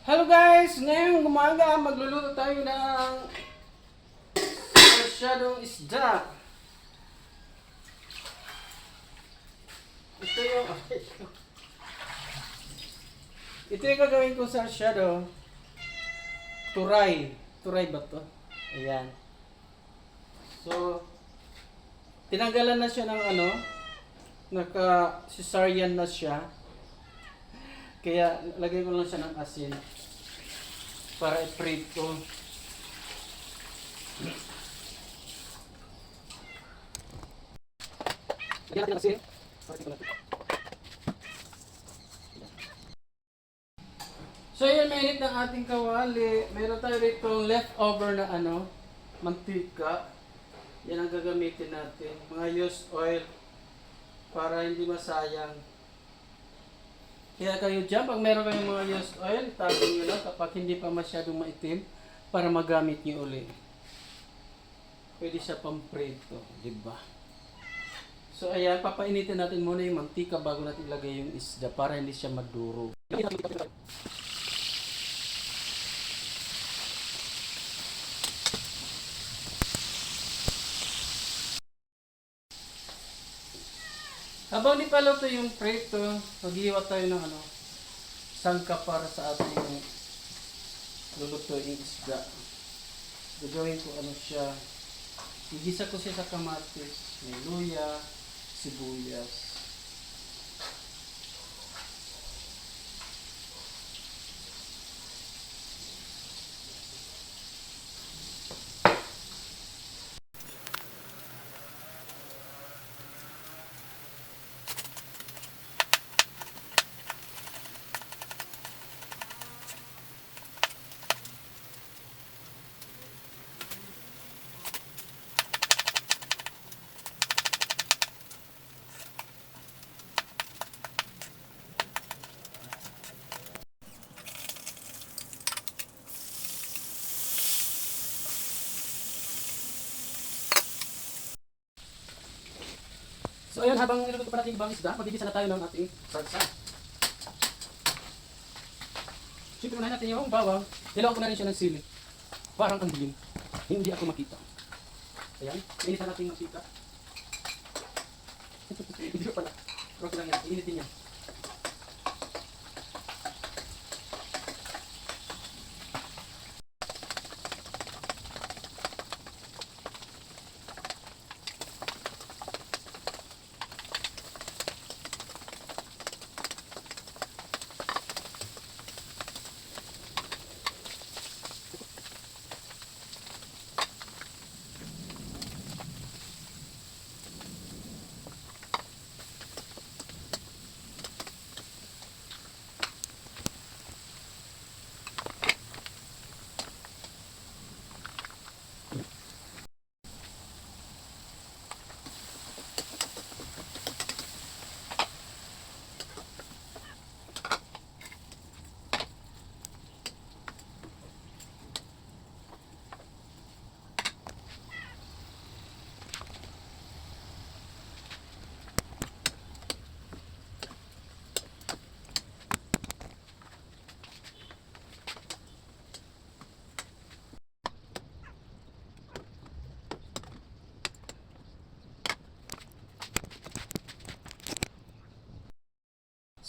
Hello guys! Ngayong umaga, magluluto tayo ng sarsyadong isda. Ito yung... Ito yung gagawin kong sarsyado. Turay. Turay ba to? Ayan. So, tinanggalan na siya ng naka-cesarean na siya. Kaya, lagay ko lang siya ng asin. Para i-prito. Lagyan natin ng asin. So yun, mainit ng ating kawali. Meron tayo rito leftover na mantika. Yan ang gagamitin natin. Mga used oil. Para hindi masayang. Kaya kayo dyan, pag meron kayong mga used oil, itago nyo lang kapag hindi pa masyadong maitim para magamit nyo uli. Pwede siya pamprito, diba? So ayan, papainitin natin muna yung mantika bago natin ilagay yung isda para hindi siya maduro. Habang di paluto yung prito, maghihiwa tayo ng sangka para sa ating lulutuin isda. Gagawin ko siya. Igisa ko siya sa kamatis, may luya, sibuyas. So ayun, habang niluluto pa natin ibang isda, magigisa na tayo ng ating salsa. Siyempre unahin natin yung bawang. Nilawan ko na rin siya ng sili. Parang ang dilim. Hindi ako makita. Ayan, initan natin yung sika. Hindi ko pala. Rock lang yan, initin niya.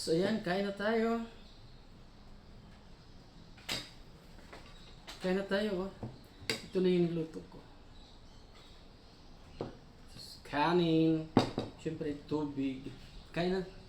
So yan, kain na tayo. Kain na tayo, oh. Ito na yung niluto ko. Kanin. Siyempre, tubig. Kain na.